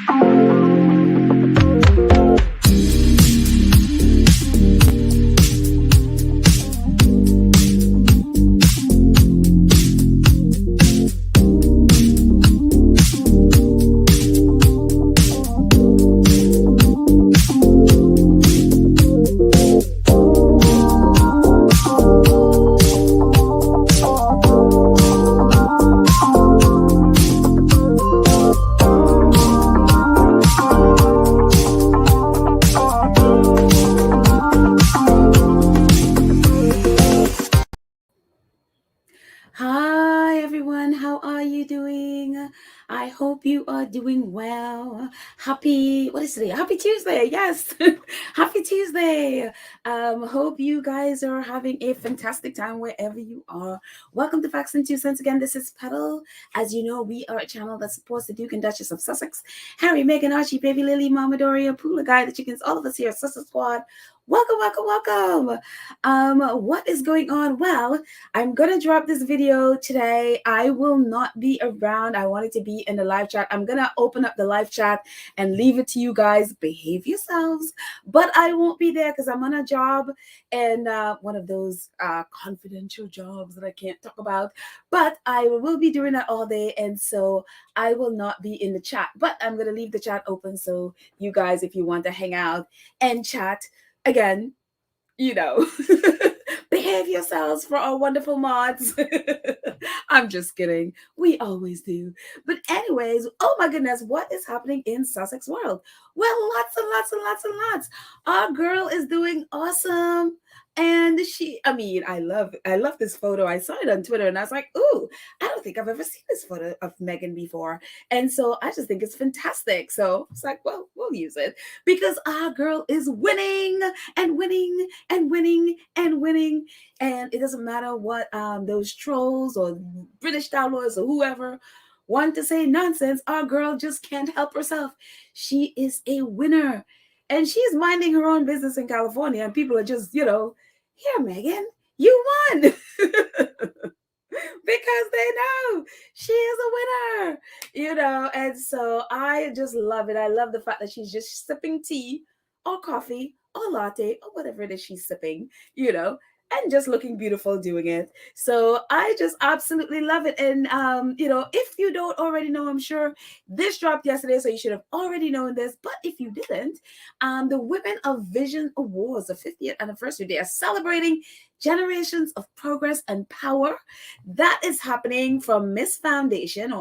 Hi everyone, how are you doing? I hope you are doing well. Happy, what is today? Happy Tuesday. Yes. Happy Tuesday. Hope you guys are having a fantastic time wherever you are. Welcome to Facts and Two Cents again. This is Petal. As you know, we are a channel that supports the Duke and Duchess of Sussex, Harry, Meghan, Archie, Baby Lily, Mama Doria, Poola Guy, the chickens, all of us here, Sussex Squad. Welcome, welcome, welcome. What is going on? Well, I'm gonna drop this video today. I will not be around. I wanted to be in the live chat. I'm gonna open up the live chat and leave it to you guys. Behave yourselves, but I won't be there because I'm on a job and one of those confidential jobs that I can't talk about. But I will be doing that all day, and so I will not be in the chat. But I'm gonna leave the chat open so you guys, if you want to hang out and chat again, you know, behave yourselves for our wonderful mods. I'm just kidding. We always do. But anyways, oh my goodness, what is happening in Sussex world? Well, lots and lots and lots and lots. Our girl is doing awesome. And I love this photo. I saw it on Twitter and I was like, ooh, I don't think I've ever seen this photo of Meghan before. And so I just think it's fantastic. So it's like, well, we'll use it because our girl is winning and winning and winning and winning. And it doesn't matter what those trolls or British tabloids or whoever want to say nonsense. Our girl just can't help herself. She is a winner. And she's minding her own business in California. And people are just, here, Meghan, you won. Because they know she is a winner, and so I just love it. I love the fact that she's just sipping tea or coffee or latte or whatever it is she's sipping, and just looking beautiful doing it. So I just absolutely love it. And, if you don't already know, I'm sure this dropped yesterday, so you should have already known this. But if you didn't, the Women of Vision Awards, the 50th anniversary, they are celebrating generations of progress and power. That is happening from Miss Foundation,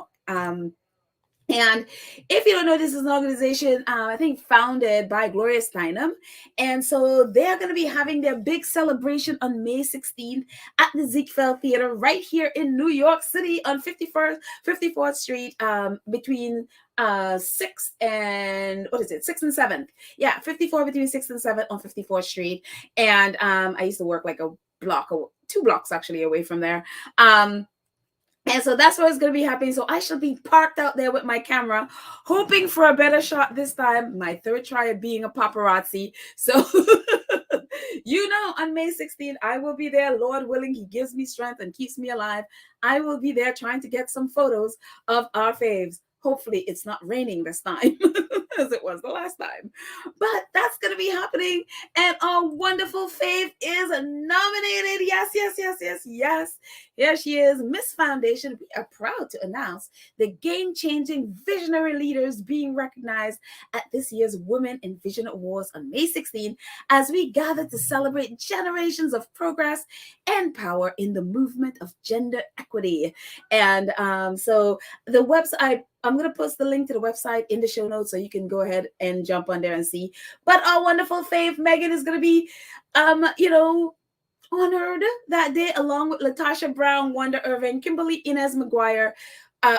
and if you don't know, this is an organization, I think, founded by Gloria Steinem. And so they're going to be having their big celebration on May 16th at the Ziegfeld Theater right here in New York City on 54th Street, between 6th and 7th. Yeah, 54 between 6th and 7th on 54th Street. And I used to work like a block, 2 blocks actually away from there. And so that's where it's going to be happening. So I shall be parked out there with my camera, hoping for a better shot this time. My third try at being a paparazzi. So, on May 16th, I will be there. Lord willing, he gives me strength and keeps me alive. I will be there trying to get some photos of our faves. Hopefully it's not raining this time as it was the last time. But that's going to be happening. And our wonderful fave is nominated. Yes. Here she is, Miss Foundation. We are proud to announce the game-changing visionary leaders being recognized at this year's Women in Vision Awards on May 16 as we gather to celebrate generations of progress and power in the movement of gender equity. And so the website, I'm going to post the link to the website in the show notes so you can go ahead and jump on there and see. But our wonderful fave, Meghan, is going to be, honored that day along with Latasha Brown, Wanda Irving, Kimberly Inez McGuire,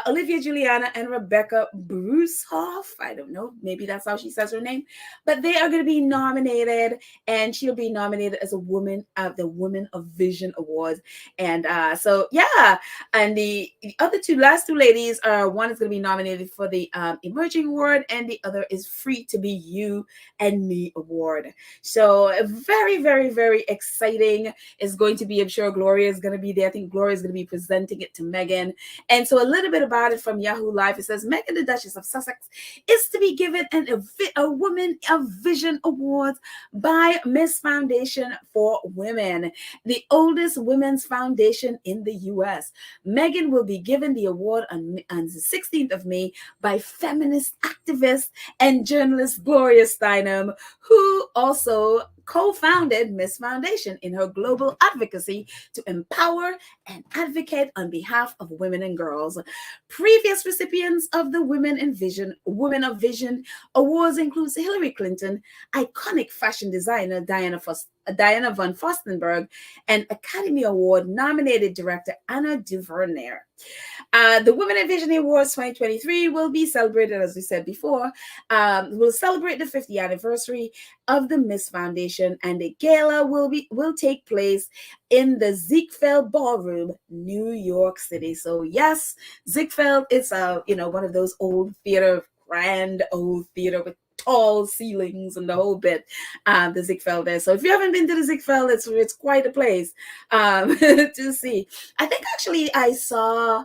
Olivia Juliana, and Rebecca Brucehoff. I don't know. Maybe that's how she says her name. But they are going to be nominated, and she'll be nominated as a woman of the Women of Vision Awards. And so, yeah. And the last two ladies, one is going to be nominated for the Emerging Award, and the other is Free to Be You and Me Award. So very, very, very exciting. It's going to be, I'm sure Gloria is going to be there. I think Gloria is going to be presenting it to Meghan. And so a little bit bit about it from Yahoo Live. It says Meghan, the Duchess of Sussex, is to be given a Woman of Vision Award by Miss Foundation for Women, the oldest women's foundation in the U.S. Meghan will be given the award on the 16th of May by feminist activist and journalist Gloria Steinem, who also co-founded Miss Foundation in her global advocacy to empower and advocate on behalf of women and girls. Previous recipients of the Women of Vision awards include Hillary Clinton, iconic fashion designer Diana von Furstenberg, and Academy Award nominated director Anna DuVernay. The Women in Vision Awards 2023 will be celebrated, as we said before, will celebrate the 50th anniversary of the Miss Foundation, and the gala will take place in the Ziegfeld Ballroom, New York City. So yes, Ziegfeld is one of those grand old theater with tall ceilings and the whole bit, the Ziegfeld there. So if you haven't been to the Ziegfeld, it's quite a place to see. I think actually I saw,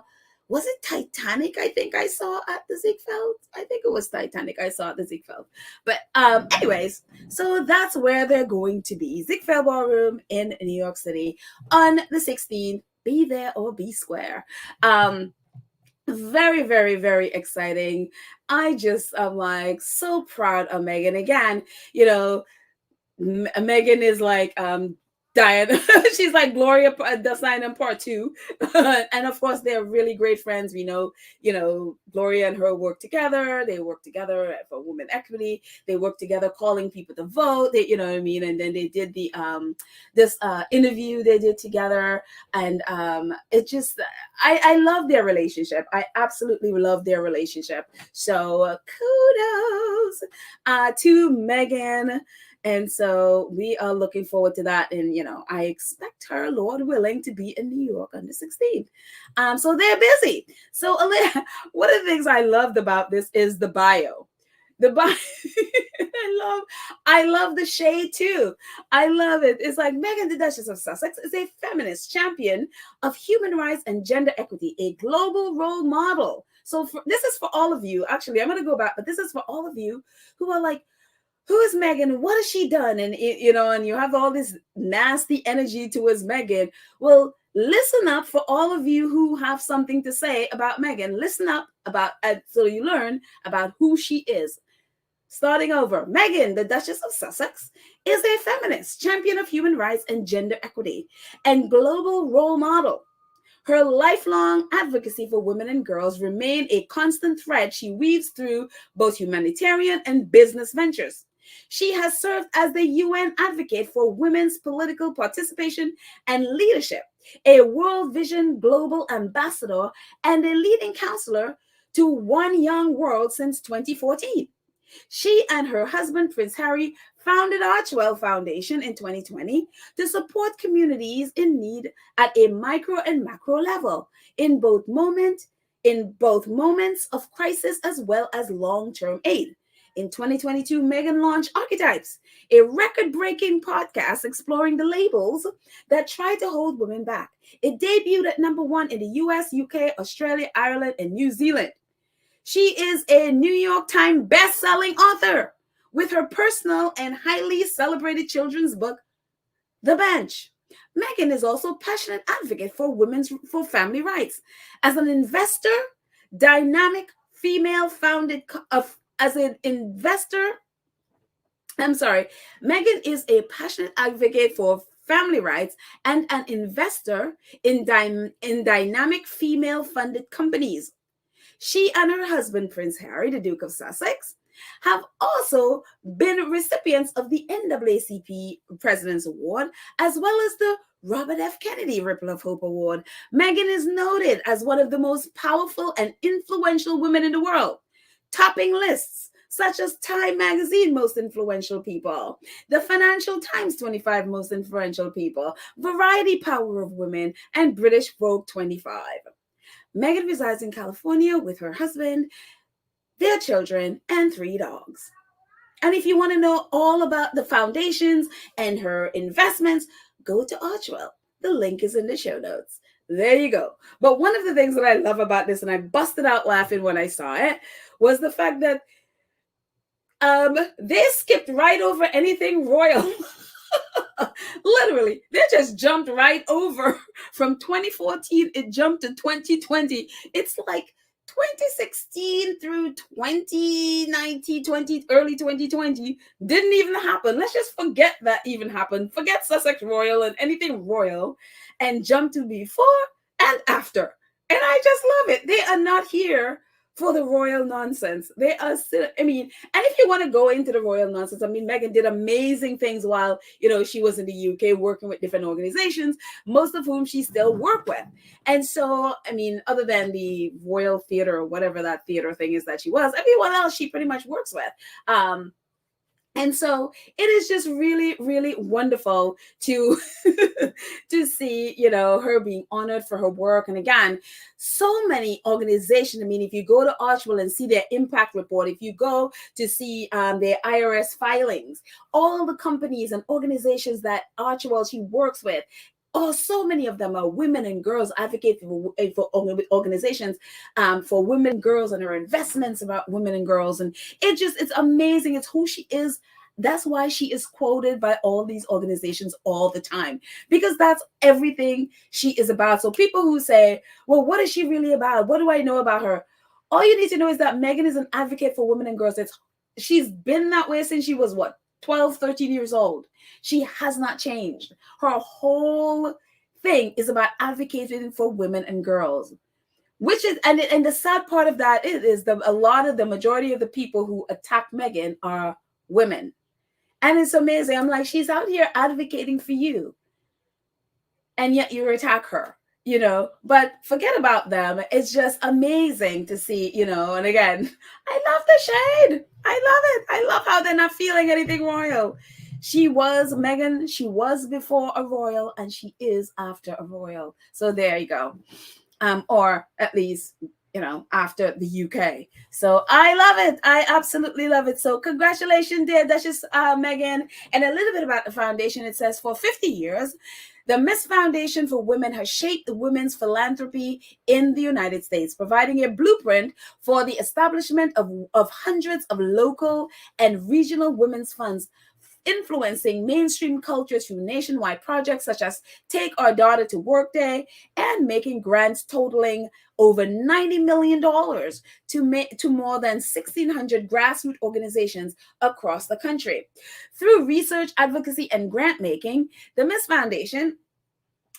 was it Titanic? I think I saw at the Ziegfeld. I think it was Titanic I saw at the Ziegfeld. But anyways, so that's where they're going to be. Ziegfeld Ballroom in New York City on the 16th. Be there or be square. Very, very, very exciting. I'm like so proud of Meghan. Again, Meghan is like Diana. She's like Gloria Steinem part 2. And of course, they're really great friends. We know, Gloria and her work together. They work together for women equity. They work together calling people to vote. They, you know what I mean? And then they did the this interview they did together. And it just, I love their relationship. I absolutely love their relationship. So kudos to Meghan. And so we are looking forward to that. And, I expect her, Lord willing, to be in New York on the 16th. So they're busy. So one of the things I loved about this is the bio. The bio, I love the shade too. I love it. It's like Meghan, the Duchess of Sussex, is a feminist champion of human rights and gender equity, a global role model. So this is for all of you. Actually, I'm going to go back, but this is for all of you who are like, who is Meghan? What has she done? And, and you have all this nasty energy towards Meghan. Well, listen up for all of you who have something to say about Meghan. Listen up so you learn about who she is. Starting over, Meghan, the Duchess of Sussex, is a feminist, champion of human rights and gender equity, and global role model. Her lifelong advocacy for women and girls remain a constant thread she weaves through both humanitarian and business ventures. She has served as the UN advocate for women's political participation and leadership, a World Vision Global Ambassador, and a leading counselor to One Young World since 2014. She and her husband, Prince Harry, founded Archwell Foundation in 2020 to support communities in need at a micro and macro level in both moments of crisis as well as long-term aid. In 2022, Meghan launched Archetypes, a record-breaking podcast exploring the labels that try to hold women back. It debuted at #1 in the US, UK, Australia, Ireland, and New Zealand. She is a New York Times best-selling author with her personal and highly celebrated children's book, The Bench. Meghan is also a passionate advocate for family rights. As an investor, dynamic female-founded Meghan is a passionate advocate for family rights and an investor in dynamic female-funded companies. She and her husband, Prince Harry, the Duke of Sussex, have also been recipients of the NAACP President's Award, as well as the Robert F. Kennedy Ripple of Hope Award. Meghan is noted as one of the most powerful and influential women in the world, topping lists such as Time Magazine Most Influential People, the Financial Times 25 Most Influential People, Variety Power of Women, and British Vogue 25. Meghan resides in California with her husband, their children, and 3 dogs. And if you want to know all about the foundations and her investments, go to Archwell. The link is in the show notes. there you go. But one of the things that I love about this, and I busted out laughing when I saw it, was the fact that they skipped right over anything royal. Literally, they just jumped right over from 2014. It jumped to 2020. It's like 2016 through 2019, early 2020 didn't even happen. Let's just forget that even happened. Forget Sussex Royal and anything royal and jump to before and after. And I just love it. They are not here for the royal nonsense. They are still, I mean, and if you want to go into the royal nonsense, I mean, Meghan did amazing things while, she was in the UK working with different organizations, most of whom she still worked with. And so, I mean, other than the Royal Theatre or whatever that theater thing is that she was, everyone else she pretty much works with. And so it is just really, really wonderful to to see, her being honored for her work. And again, so many organizations. I mean, if you go to Archwell and see their impact report, if you go to see their IRS filings, all the companies and organizations that Archwell she works with. Oh, so many of them are women and girls advocate for organizations for women and girls and her investments about women and girls. And it's amazing. It's who she is. That's why she is quoted by all these organizations all the time, because that's everything she is about. So people who say, well, what is she really about? What do I know about her? All you need to know is that Meghan is an advocate for women and girls. She's been that way since she was 12, 13 years old. She has not changed. Her whole thing is about advocating for women and girls, which is, and the sad part of that is the majority of the people who attack Meghan are women. And it's amazing. I'm like, she's out here advocating for you, and yet you attack her. But forget about them. It's just amazing to see, and again, I love the shade. I love it. I love how they're not feeling anything royal. Meghan, she was before a royal and she is after a royal. So there you go. Or at least, after the UK. So I love it. I absolutely love it. So congratulations, dear Duchess Meghan. And a little bit about the foundation. It says for 50 years, the Miss Foundation for Women has shaped the women's philanthropy in the United States, providing a blueprint for the establishment of hundreds of local and regional women's funds, influencing mainstream culture through nationwide projects such as Take Our Daughter to Work Day and making grants totaling over $90 million to more than 1,600 grassroots organizations across the country. Through research, advocacy, and grant making, the Miss Foundation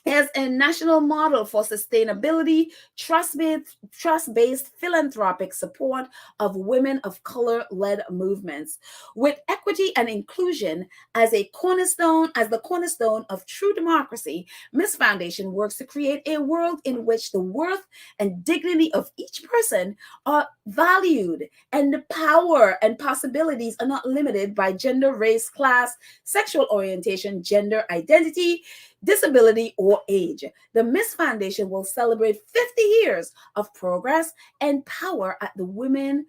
as a national model for sustainability, trust-based philanthropic support of women of color-led movements, with equity and inclusion as the cornerstone of true democracy. Miss Foundation works to create a world in which the worth and dignity of each person are valued, and the power and possibilities are not limited by gender, race, class, sexual orientation, gender identity, disability, or age. The Miss Foundation will celebrate 50 years of progress and power at the Women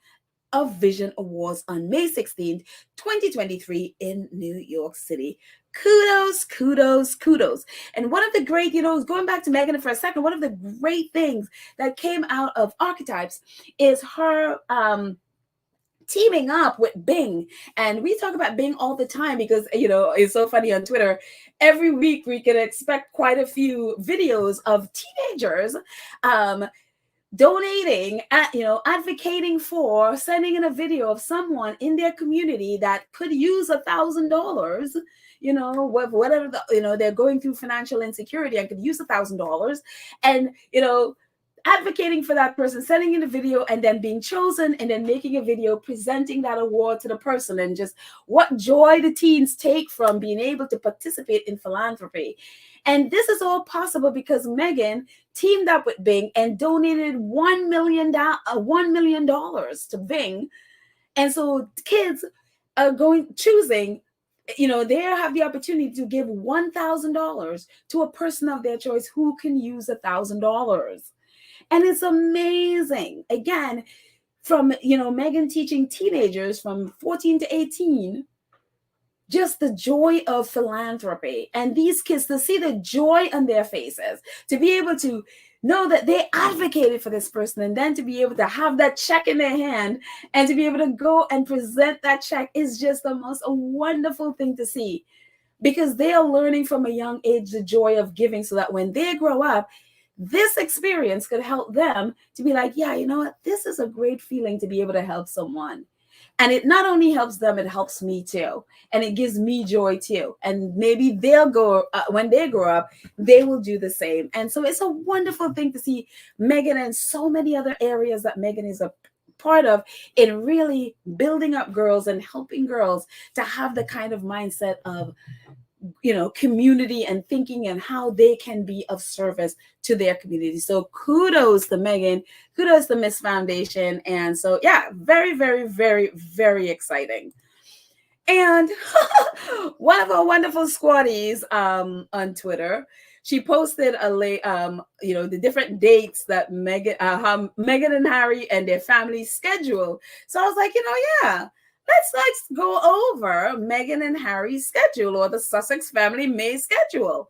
of Vision Awards on May 16th, 2023 in New York City. Kudos, kudos, kudos. And one of the great, going back to Meghan for a second, one of the great things that came out of Archetypes is her teaming up with Bing. And we talk about Bing all the time because, it's so funny on Twitter. Every week we can expect quite a few videos of teenagers donating, advocating for, sending in a video of someone in their community that could use $1,000, whatever, they're going through financial insecurity and could use $1,000. And, advocating for that person, sending in a video, and then being chosen, and then making a video presenting that award to the person, and just what joy the teens take from being able to participate in philanthropy. And this is all possible because Meghan teamed up with Bing and donated $1 million to Bing. And so kids are choosing, they have the opportunity to give $1,000 to a person of their choice who can use $1,000. And it's amazing. Again, from, Meghan teaching teenagers from 14 to 18 just the joy of philanthropy. And these kids, to see the joy on their faces, to be able to know that they advocated for this person, and then to be able to have that check in their hand and to be able to go and present that check is just the most wonderful thing to see, because they are learning from a young age the joy of giving, so that when they grow up, this experience could help them to be like, yeah, you know what, this is a great feeling to be able to help someone. And it not only helps them, it helps me too. And it gives me joy too. And maybe they'll go, when they grow up, they will do the same. And so it's a wonderful thing to see Meghan and so many other areas that Meghan is a part of, in really building up girls and helping girls to have the kind of mindset of, community and thinking and how they can be of service to their community. So kudos to Meghan, kudos to Miss Foundation. And so, yeah, very, very, very, very exciting. And one of our wonderful squaddies on Twitter, she posted the different dates that Meghan and Harry and their family schedule. So I was like, yeah, let's go over Meghan and Harry's schedule, or the Sussex family May schedule.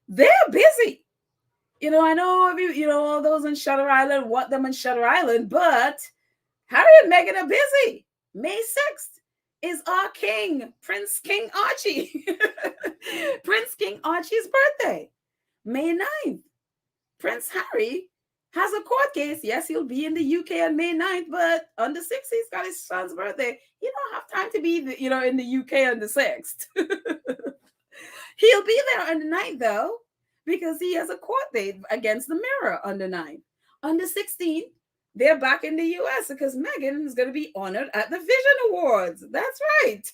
They're busy. I know all those on Shutter Island want them on Shutter Island, but Harry and Meghan are busy. May 6th is our king, Prince King Archie. Prince King Archie's birthday. May 9th, Prince Harry has a court case. Yes, he'll be in the UK on May 9th, but on the 6th, he's got his son's birthday. He don't have time to be, in the UK on the 6th. He'll be there on the 9th, though, because he has a court date against the Mirror on the 9th. On the 16th, they're back in the US because Meghan is going to be honored at the Vision Awards. That's right.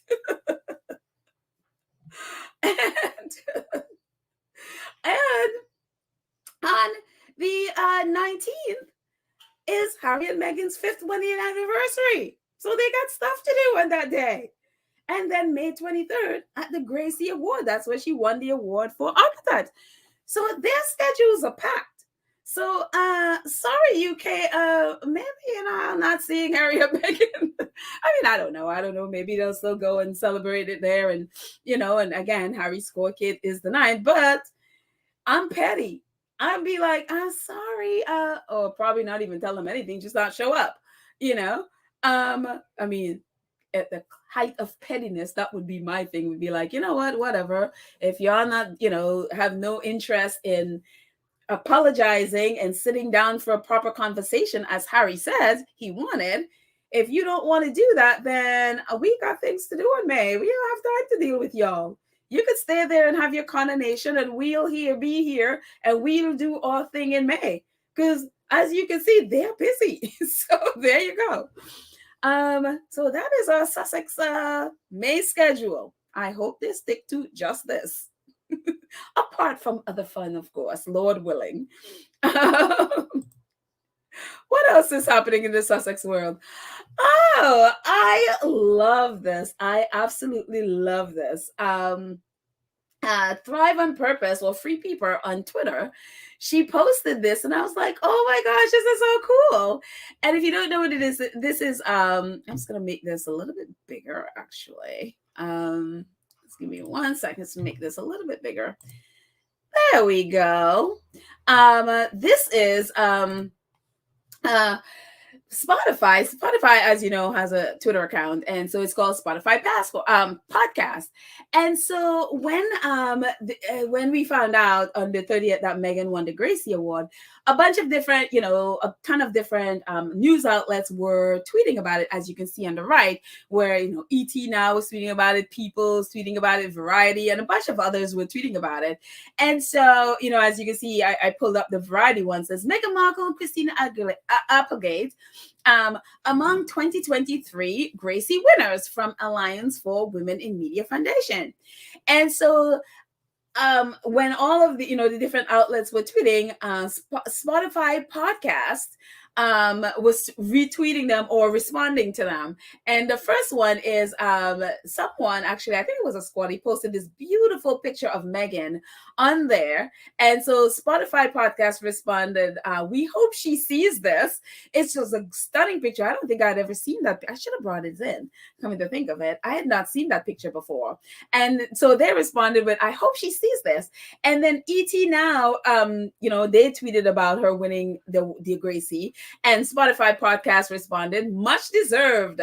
and on the 19th is Harry and Meghan's 5th wedding anniversary. So they got stuff to do on that day. And then May 23rd at the Gracie Award. That's where she won the award for architect. So their schedules are packed. So sorry, UK. Maybe I'm not seeing Harry or Meghan. I don't know. Maybe they'll still go and celebrate it there. And and again, Harry's court kid is the 9th. But I'm petty. I'd be like, I'm sorry, or probably not even tell them anything, just not show up. At the height of pettiness, that would be my thing. Would be like, you know what, whatever. If y'all not, have no interest in apologizing and sitting down for a proper conversation, as Harry says he wanted. If you don't want to do that, then we got things to do in May. We don't have time to deal with y'all. You could stay there and have your coronation, and we'll be here, and we'll do our thing in May. Because as you can see, they're busy. So there you go. So that is our Sussex May schedule. I hope they stick to just this. Apart from other fun, of course, Lord willing. What else is happening in the Sussex world? Oh, I love this. I absolutely love this. Thrive on Purpose, or Free People on Twitter, she posted this, and I was like, oh my gosh, this is so cool. And if you don't know what it is, this is I'm just gonna make this a little bit bigger, actually. Just give me 1 second to make this a little bit bigger. There we go. This is Spotify. Spotify, as you know, has a Twitter account, and so it's called Spotify Podcast. And so when we found out on the 30th that Meghan won the Gracie Award, a bunch of different, a ton of different news outlets were tweeting about it, as you can see on the right, where ET Now was tweeting about it, People's tweeting about it, Variety, and a bunch of others were tweeting about it. And so, as you can see, I pulled up the Variety one. Says Meghan Markle and Christina Applegate among 2023 Gracie winners from Alliance for Women in Media Foundation. And so when all of the the different outlets were tweeting, Spotify podcast was retweeting them or responding to them. And the first one is someone, actually, I think it was a squad, he posted this beautiful picture of Meghan on there. And so Spotify podcast responded, we hope she sees this. It's just a stunning picture. I don't think I'd ever seen that. I should have brought it in, coming to think of it. I had not seen that picture before. And so they responded with, I hope she sees this. And then ET Now, they tweeted about her winning the Gracie, and Spotify podcast responded, much deserved.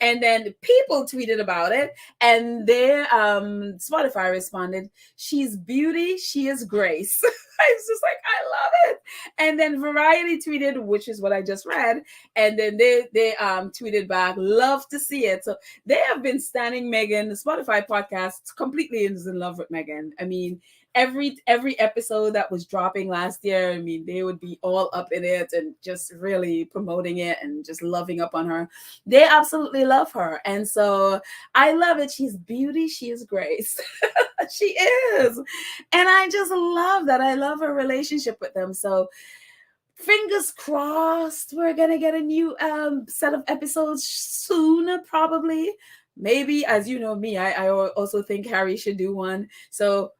And then people tweeted about it, and their Spotify responded, she's beauty, she is grace. I was just like, I love it. And then Variety tweeted, which is what I just read, and then they tweeted back, love to see it. So they have been standing Meghan. The Spotify podcast completely is in love with Meghan. I mean, every episode that was dropping last year, I mean, they would be all up in it and just really promoting it and just loving up on her. They absolutely love her. And so I love it. She's beauty, she is grace. She is. And I just love that. I love her relationship with them. So fingers crossed, we're gonna get a new set of episodes soon, probably. Maybe, as you know me, I also think Harry should do one. So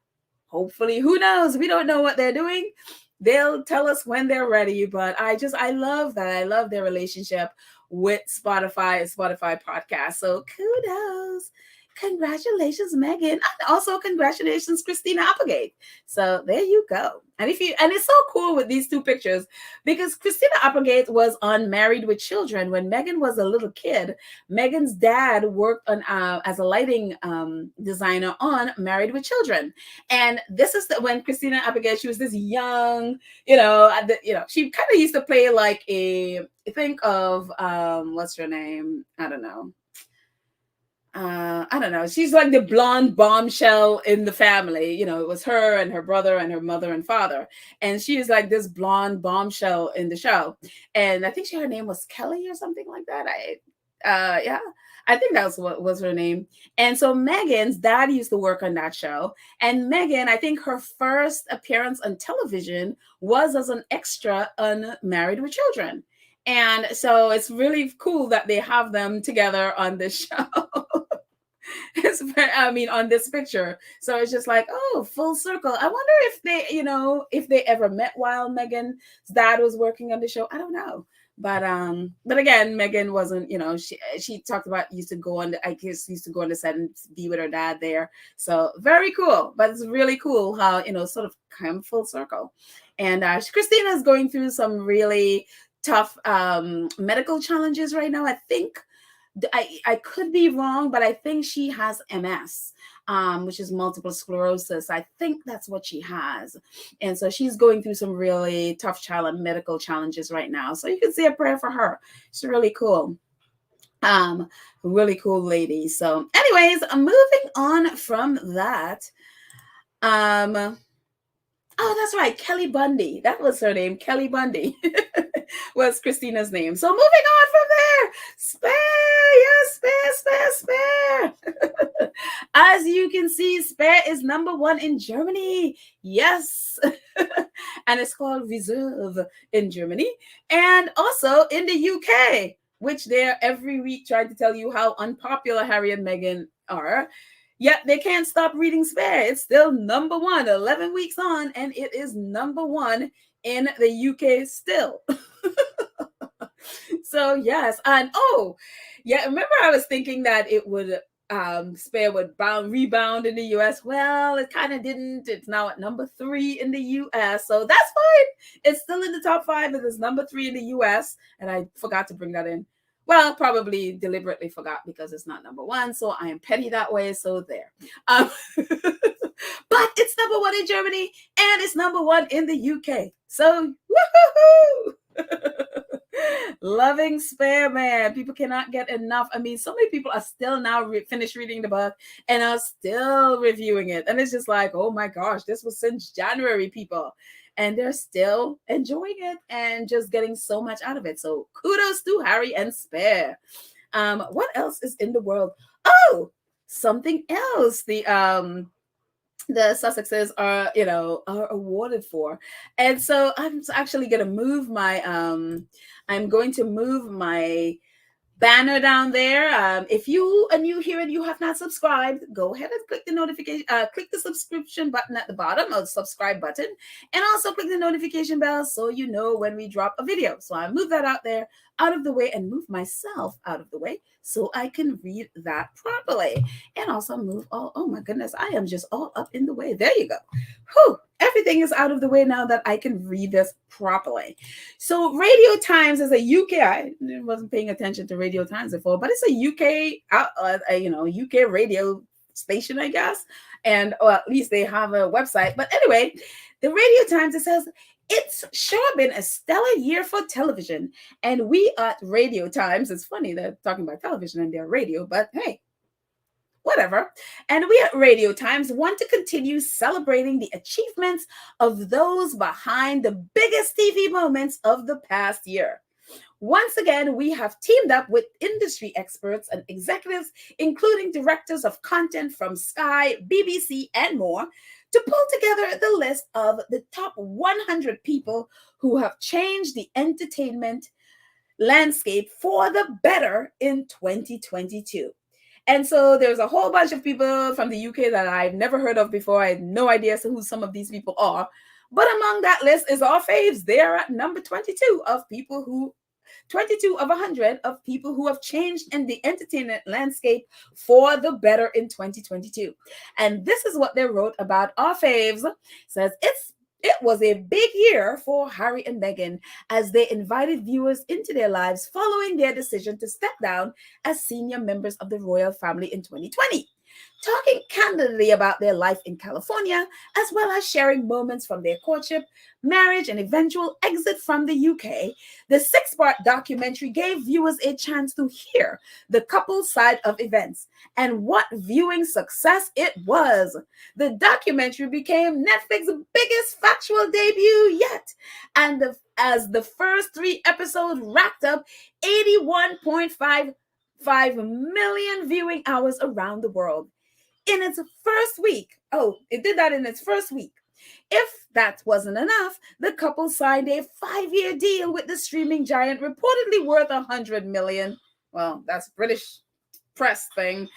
hopefully, who knows? We don't know what they're doing. They'll tell us when they're ready. But I love that. I love their relationship with Spotify podcast. So kudos. Congratulations, Meghan. And also congratulations, Christina Applegate. So there you go. And it's so cool with these two pictures, because Christina Applegate was on Married with Children when Meghan was a little kid. Meghan's dad worked on as a lighting designer on Married with Children. And this is when Christina Applegate, she was this young, she kind of used to play like think of what's her name? I don't know. She's like the blonde bombshell in the family. It was her and her brother and her mother and father. And she is like this blonde bombshell in the show. And I think her name was Kelly or something like that. I think that's what was her name. And so Meghan's dad used to work on that show. And Meghan, I think her first appearance on television was as an extra on Married with Children. And so it's really cool that they have them together on this show. On this picture. So it's just like, oh, full circle. I wonder if they ever met while Meghan's dad was working on the show. I don't know. But again, Meghan wasn't, she talked about used to go on the set and be with her dad there. So very cool. But it's really cool how, sort of come full circle. And Christina's going through some really tough medical challenges right now. I think I could be wrong, but I think she has MS, which is multiple sclerosis. I think that's what she has. And so she's going through some really tough medical challenges right now. So you can say a prayer for her. She's really cool. Really cool lady. So anyways, moving on from that. Oh, that's right. Kelly Bundy. That was her name. Kelly Bundy was Christina's name. So moving on from there. Spare. Yes, Spare. As you can see, Spare is number 1 in Germany. Yes. And it's called Reserve in Germany. And also in the UK, which they're every week trying to tell you how unpopular Harry and Meghan are. Yet they can't stop reading Spare. It's still number 1, 11 weeks on, and it is number 1 in the UK still. So yes, and remember I was thinking that it would Spare would rebound in the US. Well, it kind of didn't. It's now at number 3 in the US, so that's fine. It's still in the top 5. It is number 3 in the US, and I forgot to bring that in. Well, probably deliberately forgot because it's not number 1. So I am petty that way. So there. But it's number 1 in Germany and it's number 1 in the UK. So woohoo! Loving Spare, man. People cannot get enough. I mean, so many people are still now finished reading the book and are still reviewing it. And it's just like, oh my gosh, this was since January, people. And they're still enjoying it and just getting so much out of it. So kudos to Harry and Spare. What else is in the world? Oh, something else. The the Sussexes are, are awarded for. And so I'm actually going to move my, I'm going to move my banner down there. If you are new here and you have not subscribed, go ahead and click the notification, click the subscription button at the bottom, or the subscribe button, and also click the notification bell so you know when we drop a video. So I move that out there, out of the way, and move myself out of the way so I can read that properly. And also move all, oh my goodness, I am just all up in the way. There you go. Whew, everything is out of the way now that I can read this properly. So Radio Times is a UK. I wasn't paying attention to Radio Times before, but it's a UK radio station, I guess, and or at least they have a website. But anyway, the Radio Times, it says, it's sure been a stellar year for television, and we at Radio Times, it's funny they're talking about television and their radio, but hey, whatever. And we at Radio Times want to continue celebrating the achievements of those behind the biggest TV moments of the past year. Once again, we have teamed up with industry experts and executives, including directors of content from Sky, BBC, and more, to pull together the list of the top 100 people who have changed the entertainment landscape for the better in 2022. And so there's a whole bunch of people from the UK that I've never heard of before. I have no idea who some of these people are. But among that list is our faves. They're at number 22 of people who 22 of 100 of people who have changed in the entertainment landscape for the better in 2022. And this is what they wrote about our faves. It says, it was a big year for Harry and Meghan as they invited viewers into their lives following their decision to step down as senior members of the royal family in 2020. Talking candidly about their life in California, as well as sharing moments from their courtship, marriage, and eventual exit from the UK, the 6-part documentary gave viewers a chance to hear the couple's side of events and what viewing success it was. The documentary became Netflix's biggest factual debut yet, and as the first 3 episodes racked up 81.55 million viewing hours around the world. In its first week, it did that in its first week. If that wasn't enough, the couple signed a 5-year deal with the streaming giant, reportedly worth 100 million. Well, that's British press thing.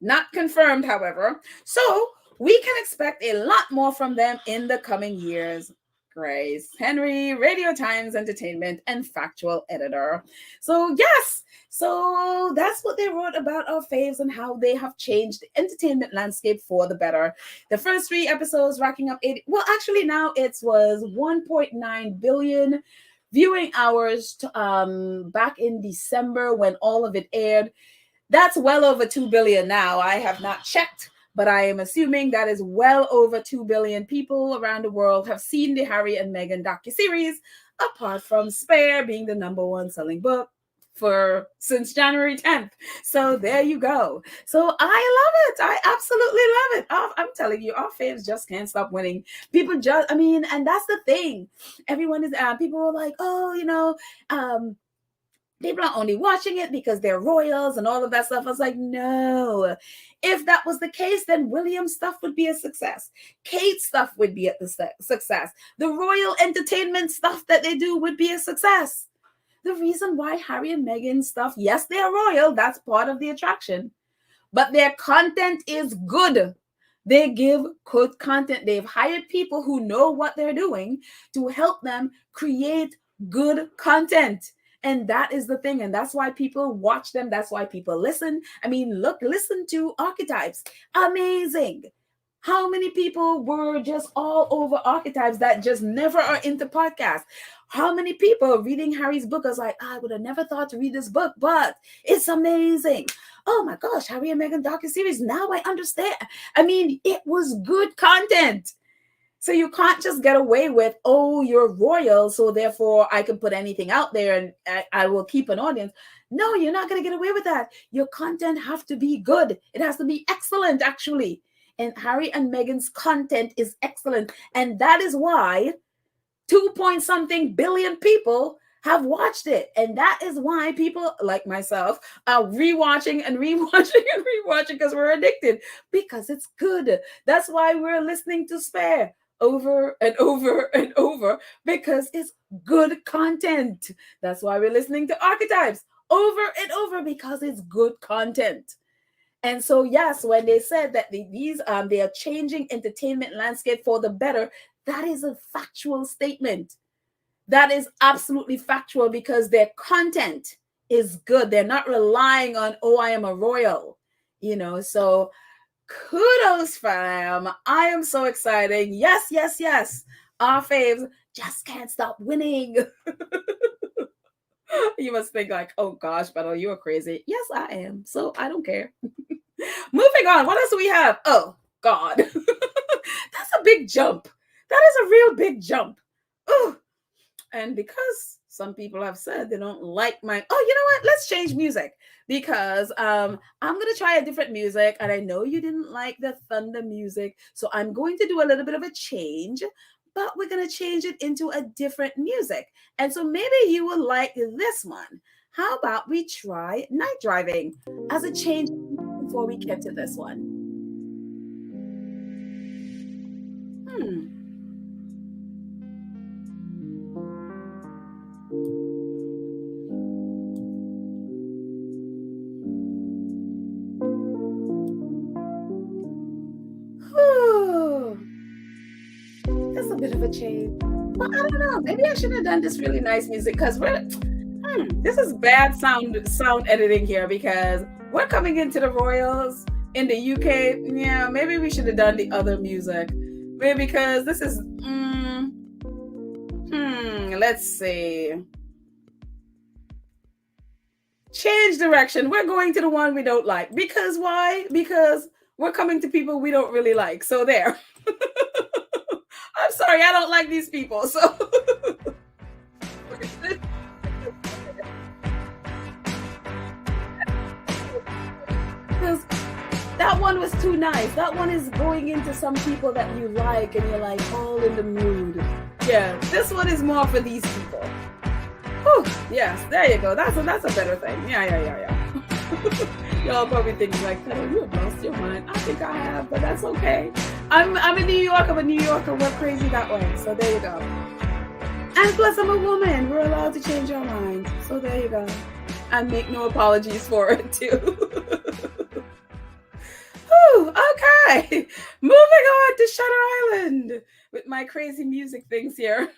Not confirmed, however. So we can expect a lot more from them in the coming years. Grace Henry, Radio Times Entertainment and factual editor. So yes, so that's what they wrote about our faves and how they have changed the entertainment landscape for the better. The first 3 episodes racking up 80. Well, actually now it was 1.9 billion viewing hours back in December when all of it aired. That's well over 2 billion now. I have not checked, but I am assuming that is well over 2 billion people around the world have seen the Harry and Meghan docuseries, apart from Spare being the #1 selling book since January 10th. So there you go. So I love it. I absolutely love it. I'm telling you, our fans just can't stop winning. People and that's the thing. Everyone is, people are like, people are only watching it because they're royals and all of that stuff. I was like, no. If that was the case, then William's stuff would be a success. Kate's stuff would be a success. The royal entertainment stuff that they do would be a success. The reason why Harry and Meghan's stuff, yes, they're royal. That's part of the attraction. But their content is good. They give good content. They've hired people who know what they're doing to help them create good content. And that is the thing. And that's why people watch them. That's why people listen. Listen to Archetypes. Amazing. How many people were just all over Archetypes that just never are into podcasts? How many people reading Harry's book was like, I would have never thought to read this book, but it's amazing. Oh my gosh, Harry and Meghan docuseries. Now I understand. It was good content. So you can't just get away with, you're royal, so therefore I can put anything out there and I will keep an audience. No, you're not going to get away with that. Your content have to be good. It has to be excellent, actually. And Harry and Meghan's content is excellent. And that is why 2 point something billion people have watched it. And that is why people like myself are rewatching and rewatching and rewatching, because we're addicted, because it's good. That's why we're listening to Spare over and over and over, because it's good content. That's why we're listening to Archetypes over and over, because it's good content. And so, yes, when they said that they are changing entertainment landscape for the better, that is a factual statement. That is absolutely factual, because their content is good. They're not relying on, oh, I am a royal, so kudos, fam. I am so excited. Yes, yes, yes. Our faves just can't stop winning. You must think like, oh gosh, but you're crazy. Yes, I am. So I don't care. Moving on. What else do we have? Oh God. That's a big jump. That is a real big jump. Ooh. And because some people have said they don't like my, oh, you know what? Let's change music, because I'm gonna try a different music, and I know you didn't like the thunder music, so I'm going to do a little bit of a change, but we're gonna change it into a different music. And so maybe you will like this one. How about we try Night Driving as a change before we get to this one? That's a bit of a change. Well, I don't know. Maybe I should have done this really nice music, because this is bad sound editing here, because we're coming into the Royals in the UK. Yeah, maybe we should have done the other music. Maybe because this is let's see. Change direction. We're going to the one we don't like. Because why? Because we're coming to people we don't really like. So there. I'm sorry, I don't like these people. So that one was too nice. That one is going into some people that you like, and you're like all in the mood. Yeah, this one is more for these people. Whew, yes, there you go. That's a better thing. Yeah. Y'all probably thinking like, oh, you have lost your mind. I think I have, but that's okay. I'm in New York. I'm a New Yorker. We're crazy that way. So there you go. And plus, I'm a woman. We're allowed to change our minds. So there you go. And make no apologies for it too. Whew, okay. Moving on to Shutter Island with my crazy music things here.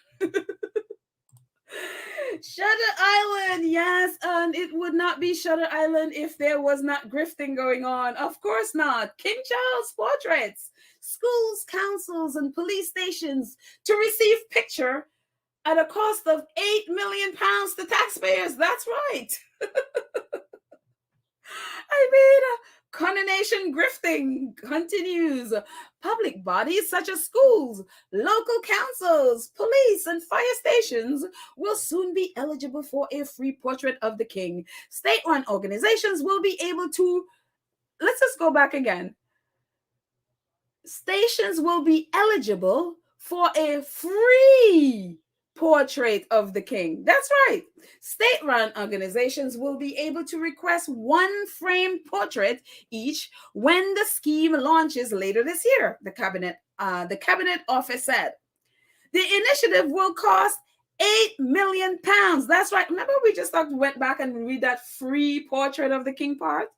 Shutter Island, yes, and it would not be Shutter Island if there was not grifting going on. Of course not. King Charles portraits, schools, councils, and police stations to receive picture at a cost of £8 million to taxpayers. That's right. I mean, coronation grifting continues. Public bodies such as schools, local councils, police, and fire stations will soon be eligible for a free portrait of the king. State-run organizations will be able to, let's just go back again. Stations will be eligible for a free portrait of the king. That's right. State-run organizations will be able to request one framed portrait each when the scheme launches later this year, the cabinet office said. The initiative will cost £8 million. That's right. Remember we just went back and read that free portrait of the king part?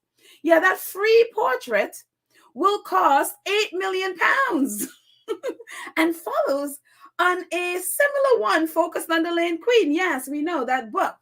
Yeah, that free portrait will cost £8 million and follows on a similar one focused on the Lane Queen. Yes, we know that book.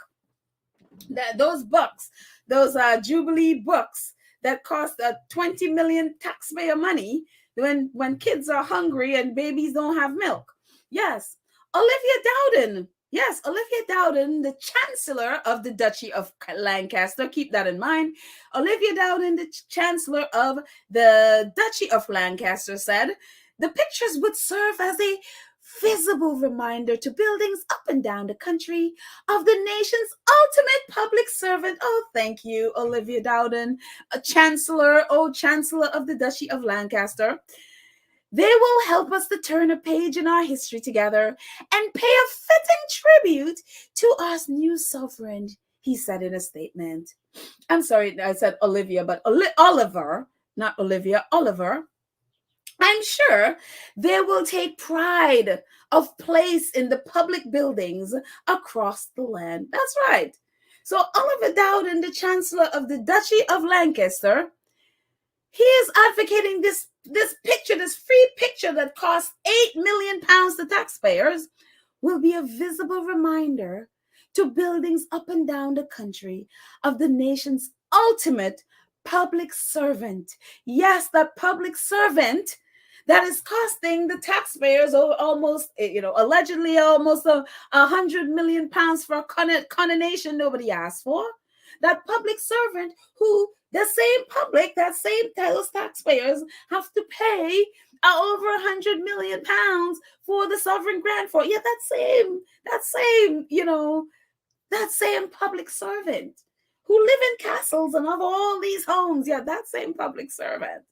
Those books, those Jubilee books that cost 20 million taxpayer money when kids are hungry and babies don't have milk. Yes, Olivia Dowden. Yes, Olivia Dowden, the Chancellor of the Duchy of Lancaster. Keep that in mind. Olivia Dowden, the Chancellor of the Duchy of Lancaster, said the pictures would serve as a visible reminder to buildings up and down the country of the nation's ultimate public servant. Oh, thank you, Olivia Dowden, Chancellor of the Duchy of Lancaster. They will help us to turn a page in our history together and pay a fitting tribute to our new sovereign, he said in a statement. I'm sorry, I said Olivia, but Oliver, not Olivia, Oliver. I'm sure they will take pride of place in the public buildings across the land. That's right. So Oliver Dowden, the Chancellor of the Duchy of Lancaster, he is advocating this picture, this free picture that costs £8 million to taxpayers, will be a visible reminder to buildings up and down the country of the nation's ultimate public servant. Yes, that public servant that is costing the taxpayers almost, allegedly almost £100 million for a coronation nobody asked for. That public servant who the same public, those taxpayers have to pay over £100 million for the sovereign grant for. Yeah, that same public servant who live in castles and have all these homes. Yeah, that same public servant.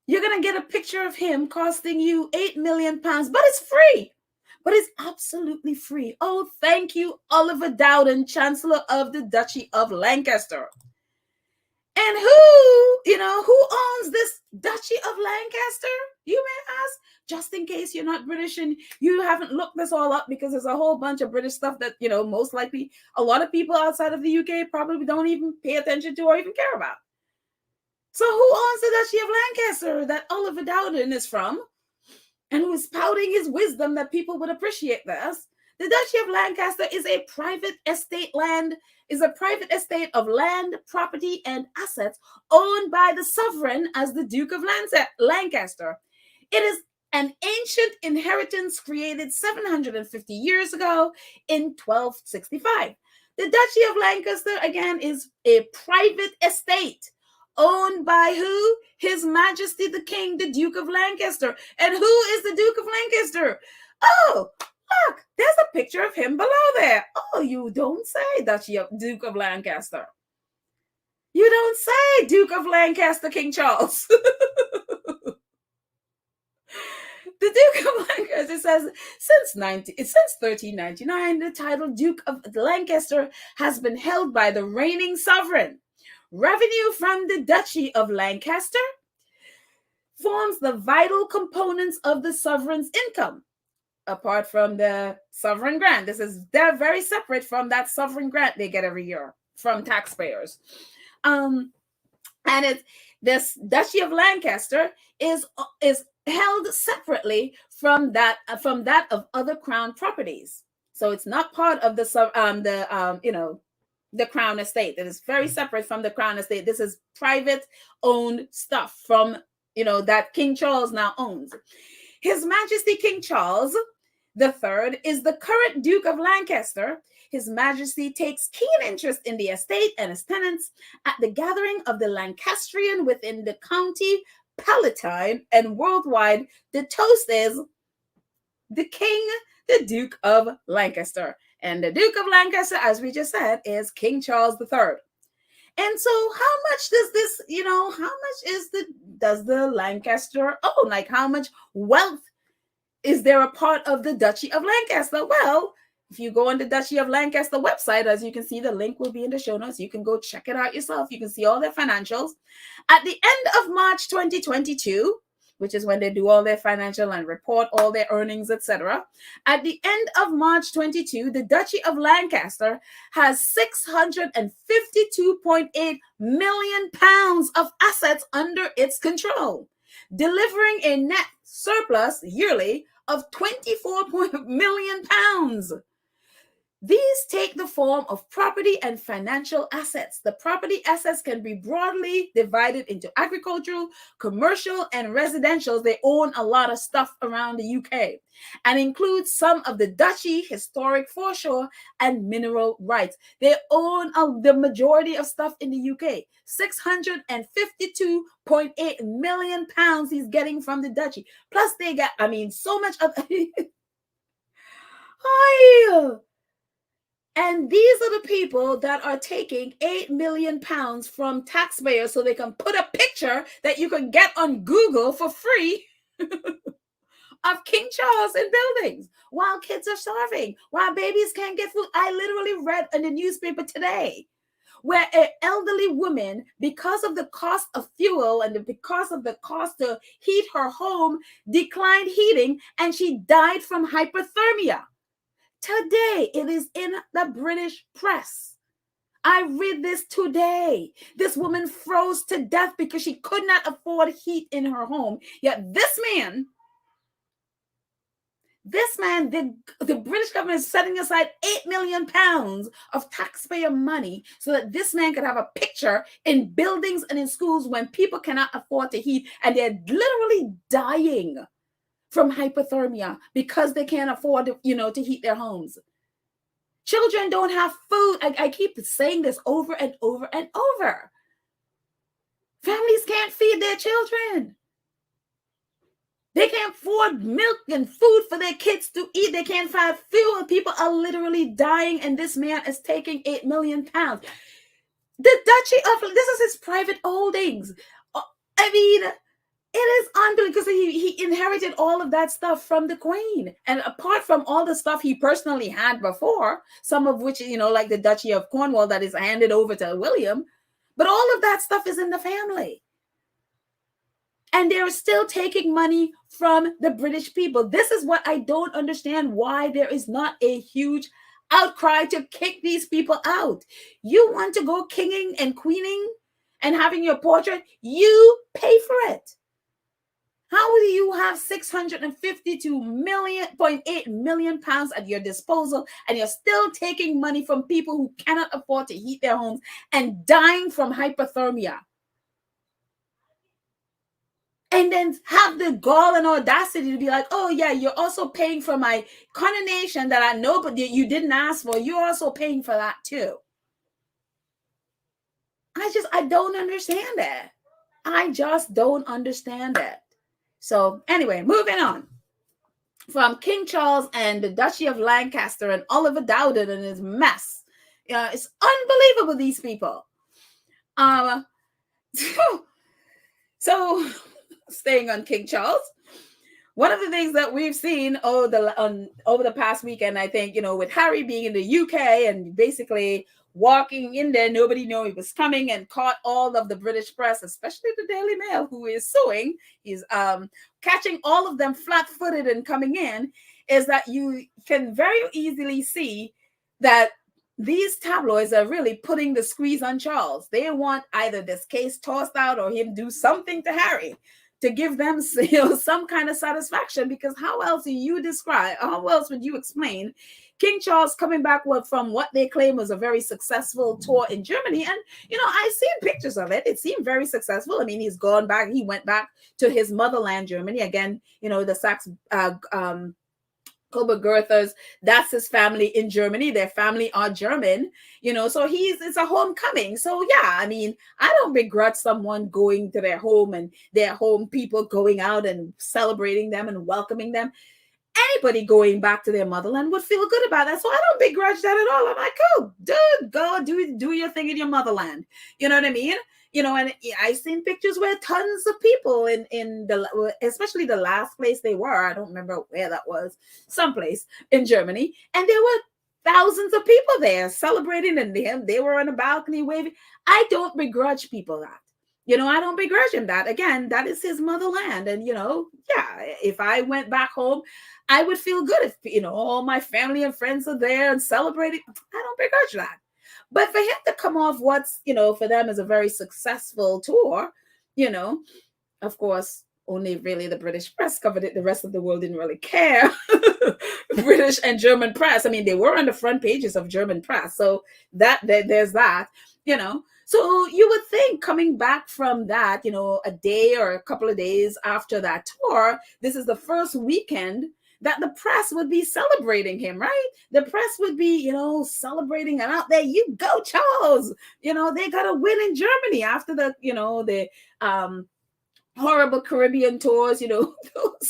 You're going to get a picture of him costing you £8 million, but it's free. But it's absolutely free. Oh, thank you, Oliver Dowden, Chancellor of the Duchy of Lancaster. And who owns this Duchy of Lancaster? You may ask, just in case you're not British and you haven't looked this all up, because there's a whole bunch of British stuff that, most likely a lot of people outside of the UK probably don't even pay attention to or even care about. So who owns the Duchy of Lancaster that Oliver Dowden is from, and who is spouting his wisdom that people would appreciate this? The Duchy of Lancaster is a private estate of land, property, and assets owned by the sovereign as the Duke of Lancaster. It is an ancient inheritance created 750 years ago in 1265. The Duchy of Lancaster, again, is a private estate owned by who? His Majesty the King, the Duke of Lancaster. And who is the Duke of Lancaster? Oh, look, there's a picture of him below there. Oh, you don't say Duke of Lancaster. You don't say Duke of Lancaster, King Charles. The Duke of Lancaster says, since 1399, the title Duke of Lancaster has been held by the reigning sovereign. Revenue from the Duchy of Lancaster forms the vital components of the sovereign's income. Apart from the sovereign grant, they're very separate from that sovereign grant they get every year from taxpayers. And this Duchy of Lancaster is held separately from that of other crown properties. So it's not part of the crown estate. It is very separate from the crown estate. This is private owned stuff from that King Charles now owns. His Majesty King Charles III is the current Duke of Lancaster. His Majesty takes keen interest in the estate and its tenants. At the gathering of the Lancastrian within the county Palatine and worldwide, the toast is the King, the Duke of Lancaster. And the Duke of Lancaster, as we just said, is King Charles III. And so how much does this, does the Lancaster own? Like, how much wealth is there a part of the Duchy of Lancaster? Well, if you go on the Duchy of Lancaster website, as you can see, the link will be in the show notes. You can go check it out yourself. You can see all their financials. At the end of March 2022, which is when they do all their financial and report all their earnings, etc. At the end of March 22, the Duchy of Lancaster has £652.8 million of assets under its control, delivering a net surplus yearly of £24 million. These take the form of property and financial assets. The property assets can be broadly divided into agricultural, commercial, and residential. They own a lot of stuff around the UK and include some of the duchy, historic foreshore, and mineral rights. They own the majority of stuff in the UK. £652.8 million he's getting from the duchy. Plus they got, so much of... And these are the people that are taking £8 million from taxpayers so they can put a picture that you can get on Google for free of King Charles in buildings while kids are starving, while babies can't get food. I literally read in the newspaper today where an elderly woman, because of the cost of fuel and because of the cost to heat her home, declined heating and she died from hypothermia. Today, it is in the British press. I read this today. This woman froze to death because she could not afford heat in her home. Yet this man, the British government is setting aside £8 million of taxpayer money so that this man could have a picture in buildings and in schools when people cannot afford to heat, and they're literally dying from hypothermia because they can't afford to heat their homes. Children don't have food. I keep saying this over and over and over. Families can't feed their children. They can't afford milk and food for their kids to eat. They can't find fuel. People are literally dying, and this man is taking £8 million. The Duchy of, this is his private holdings. I mean, it is unbelievable because he inherited all of that stuff from the Queen. And apart from all the stuff he personally had before, some of which, like the Duchy of Cornwall that is handed over to William, but all of that stuff is in the family. And they're still taking money from the British people. This is what I don't understand, why there is not a huge outcry to kick these people out. You want to go kinging and queening and having your portrait, you pay for it. How do you have 652.8 million pounds at your disposal and you're still taking money from people who cannot afford to heat their homes and dying from hypothermia? And then have the gall and audacity to be like, oh yeah, you're also paying for my coronation that I know, but you didn't ask for. You're also paying for that too. I don't understand that. I just don't understand that. So anyway, moving on. From King Charles and the Duchy of Lancaster and Oliver Dowden and his mess. It's unbelievable, these people. So staying on King Charles, one of the things that we've seen over the past weekend, I think, with Harry being in the UK and basically walking in there, nobody knew he was coming, and caught all of the British press, especially the Daily Mail, who is suing. He's catching all of them flat-footed and coming in, is that you can very easily see that these tabloids are really putting the squeeze on Charles. They want either this case tossed out or him do something to Harry to give them some kind of satisfaction, because how else would you explain King Charles coming back from what they claim was a very successful tour in Germany? And, I've seen pictures of it. It seemed very successful. I mean, he went back to his motherland, Germany. Again, the Saxe, Coburg-Goethers, that's his family in Germany. Their family are German, so it's a homecoming. So yeah, I mean, I don't begrudge someone going to their home and their home people going out and celebrating them and welcoming them. Anybody going back to their motherland would feel good about that. So I don't begrudge that at all. I'm like, oh, dude, go do your thing in your motherland. You know what I mean? And I've seen pictures where tons of people especially the last place they were, I don't remember where that was, someplace in Germany, and there were thousands of people there celebrating, and they were on a balcony waving. I don't begrudge people that. I don't begrudge him that. Again, that is his motherland. And, if I went back home, I would feel good if, all my family and friends are there and celebrating. I don't begrudge that. But for him to come off what's, for them is a very successful tour, of course, only really the British press covered it. The rest of the world didn't really care. British and German press. I mean, they were on the front pages of German press. So there's that, So you would think coming back from that, a day or a couple of days after that tour, this is the first weekend that the press would be celebrating him, right? The press would be, celebrating, and out there, you go, Charles. They got a win in Germany after the horrible Caribbean tours, those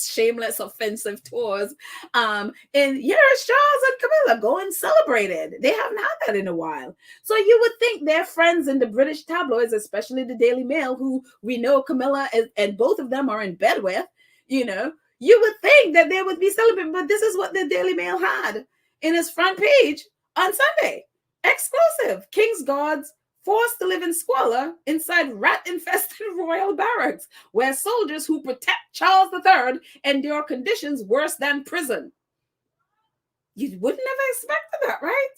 shameless, offensive tours. And here's Charles and Camilla going celebrated. They haven't had that in a while. So you would think their friends in the British tabloids, especially the Daily Mail, who we know Camilla and both of them are in bed with, You know, you would think that they would be celebrating, but this is what the Daily Mail had in its front page on Sunday. Exclusive. King's guards forced to live in squalor inside rat-infested royal barracks, where soldiers who protect Charles III endure conditions worse than prison. You would never expected that, right?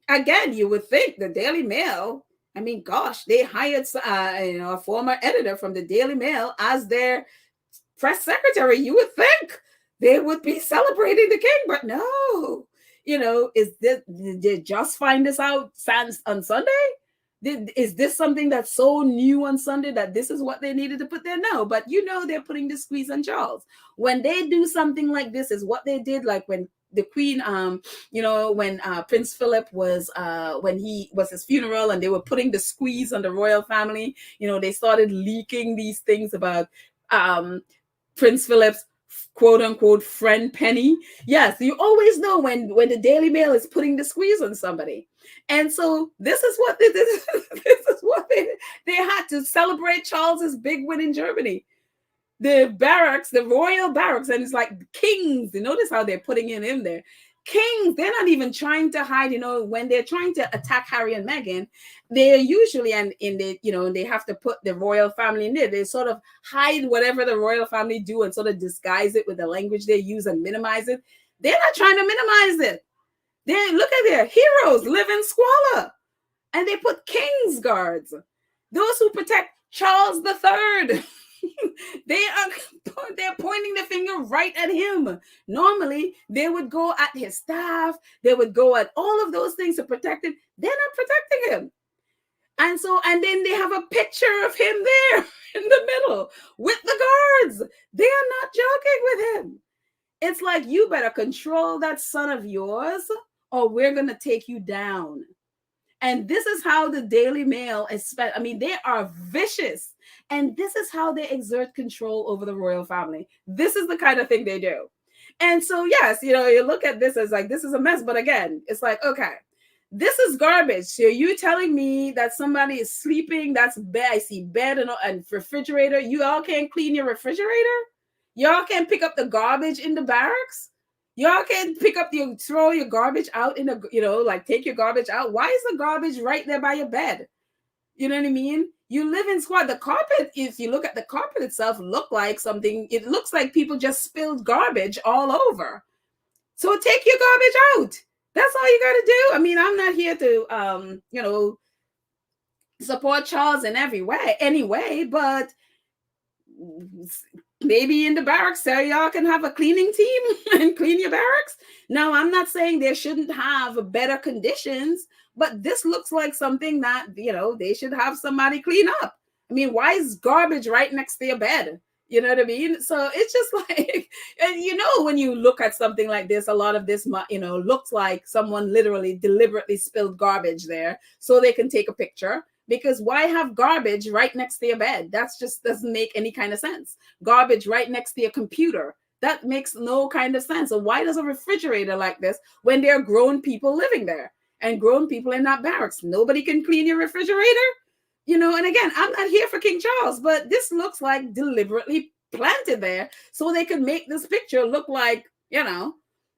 Again, you would think the Daily Mail, I mean, gosh, they hired a former editor from the Daily Mail as their press secretary. You would think they would be celebrating the king, but no. Did they just find this out on Sunday? Is this something that's so new on Sunday that this is what they needed to put there? No, but they're putting the squeeze on Charles. When they do something like this, is what they did, like when the Queen, when Prince Philip was, when he was his funeral, and they were putting the squeeze on the royal family. They started leaking these things about Prince Philip's quote unquote friend Penny. Yes, you always know when the Daily Mail is putting the squeeze on somebody. And so this is what they had to celebrate Charles's big win in Germany. The barracks, the royal barracks, and it's like kings. You notice how they're putting it in there. Kings, they're not even trying to hide, when they're trying to attack Harry and Meghan, they're usually, and in the, they have to put the royal family in there. They sort of hide whatever the royal family do and sort of disguise it with the language they use and minimize it. They're not trying to minimize it. They look at their heroes live in squalor, and they put king's guards, those who protect Charles III. They're pointing the finger right at him. Normally, they would go at his staff. They would go at all of those things to protect him. They're not protecting him. And then they have a picture of him there in the middle with the guards. They are not joking with him. It's like, you better control that son of yours, or we're going to take you down. And this is how the Daily Mail they are vicious. And this is how they exert control over the royal family. This is the kind of thing they do. And so, yes, you look at this as like, this is a mess. But again, it's like, okay, this is garbage. So you telling me that somebody is sleeping, that's bed, I see bed and refrigerator. You all can't clean your refrigerator? Y'all can't pick up the garbage in the barracks? Y'all can throw your garbage out in take your garbage out. Why is the garbage right there by your bed? You know what I mean? You live in squad. The carpet, if you look at the carpet itself, it looks like people just spilled garbage all over. So take your garbage out. That's all you got to do. I mean, I'm not here to, support Charles in every way, anyway, but maybe in the barracks, so y'all can have a cleaning team and clean your barracks. Now, I'm not saying they shouldn't have better conditions, but this looks like something that, they should have somebody clean up. I mean, why is garbage right next to your bed? You know what I mean? So it's just like, and when you look at something like this, a lot of this, looks like someone literally deliberately spilled garbage there so they can take a picture. Because why have garbage right next to your bed? That's just doesn't make any kind of sense. Garbage right next to your computer. That makes no kind of sense. So why does a refrigerator like this when there are grown people living there and grown people in that barracks? Nobody can clean your refrigerator? And again, I'm not here for King Charles, but this looks like deliberately planted there so they could make this picture look like, No,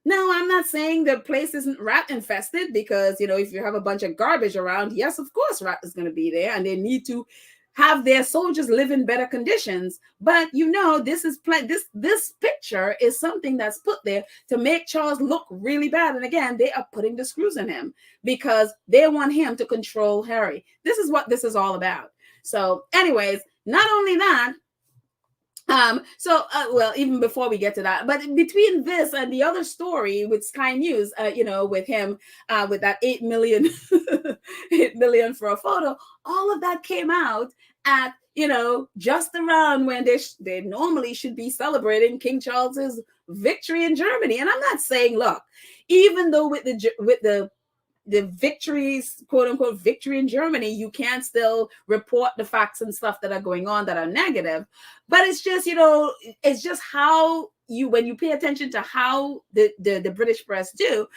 I'm not saying the place isn't rat infested because, if you have a bunch of garbage around, yes, of course, rat is going to be there and they need to have their soldiers live in better conditions. But, this picture is something that's put there to make Charles look really bad. And again, they are putting the screws in him because they want him to control Harry. This is what this is all about. So anyways, not only that, even before we get to that, but between this and the other story with Sky News, with him, with that 8 million, 8 million for a photo, all of that came out at, just around when they normally should be celebrating King Charles's victory in Germany. And I'm not saying, look, even though with the victories, quote unquote, victory in Germany, you can still report the facts and stuff that are going on that are negative. But it's just, it's just how when you pay attention to how the British press do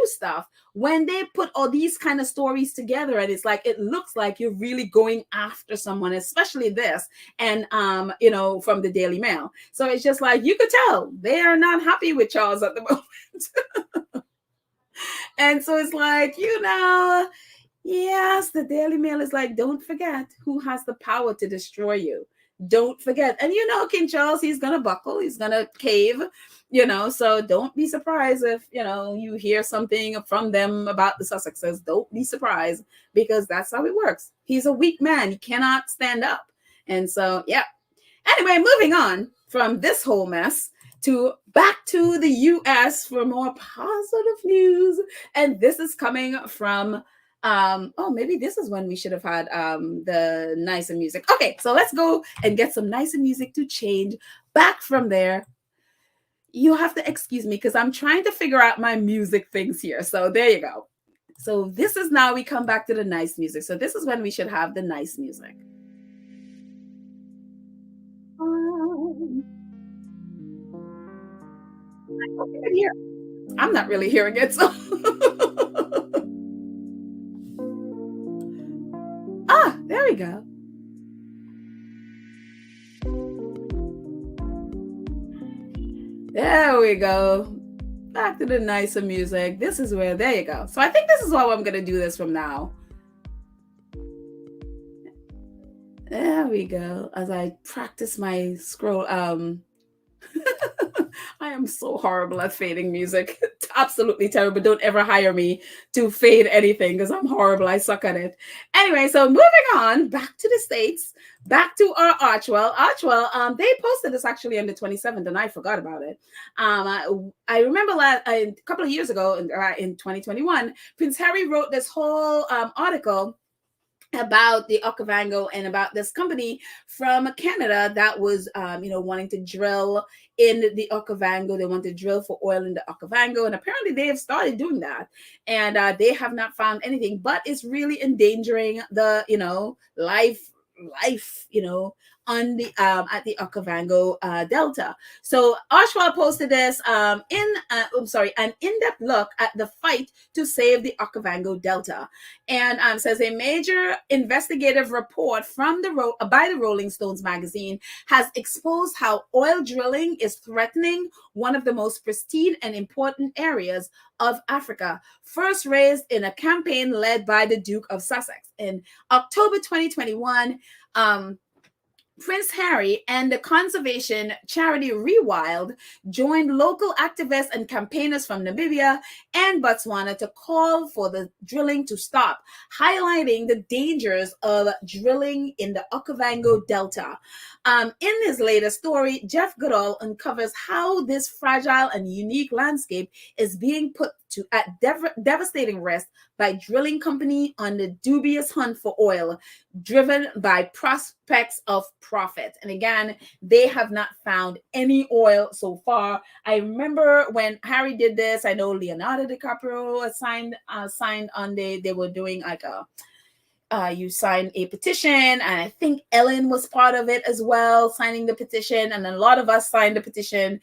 stuff, when they put all these kind of stories together, and it's like it looks like you're really going after someone, especially this, and from the Daily Mail. So it's just like you could tell they are not happy with Charles at the moment. And so it's like, yes, the Daily Mail is like, don't forget who has the power to destroy you. Don't forget. And King Charles, he's going to buckle. He's going to cave, so don't be surprised if, you hear something from them about the Sussexes. Don't be surprised, because that's how it works. He's a weak man. He cannot stand up. And so, yeah. Anyway, moving on from this whole mess back to the US for more positive news. And this is coming from maybe this is when we should have had the nicer music. Okay, so let's go and get some nicer music to change back from there. You have to excuse me because I'm trying to figure out my music things here. So there you go. So this is now we come back to the nice music. So this is when we should have the nice music. I hope you can hear. I'm not really hearing it. So there we go. There we go. Back to the nicer music. This is where, there you go. So I think this is how I'm going to do this from now. There we go. As I practice my scroll. I am so horrible at fading music. It's absolutely terrible. Don't ever hire me to fade anything because I'm horrible. I suck at it. Anyway, so moving on back to the States, back to our Archwell. They posted this actually on the 27th, and I forgot about it. I remember a couple of years ago in 2021, Prince Harry wrote this whole article about the Okavango and about this company from Canada that was, wanting to drill in the Okavango. They want to drill for oil in the Okavango, and apparently they have started doing that, and they have not found anything, but it's really endangering the, life, on the at the Okavango Delta. So Archwell posted this an in-depth look at the fight to save the Okavango Delta, and says a major investigative report from by the Rolling Stones magazine has exposed how oil drilling is threatening one of the most pristine and important areas of Africa, first raised in a campaign led by the Duke of Sussex. In October 2021, Prince Harry and the conservation charity Rewild joined local activists and campaigners from Namibia and Botswana to call for the drilling to stop, highlighting the dangers of drilling in the Okavango Delta. In his latest story, Jeff Goodall uncovers how this fragile and unique landscape is being put at devastating risk by drilling company on the dubious hunt for oil, driven by prospects of profit. And again, they have not found any oil so far. I remember when Harry did this, I know Leonardo DiCaprio signed on they were doing like you sign a petition, and I think Ellen was part of it as well, signing the petition, and a lot of us signed the petition,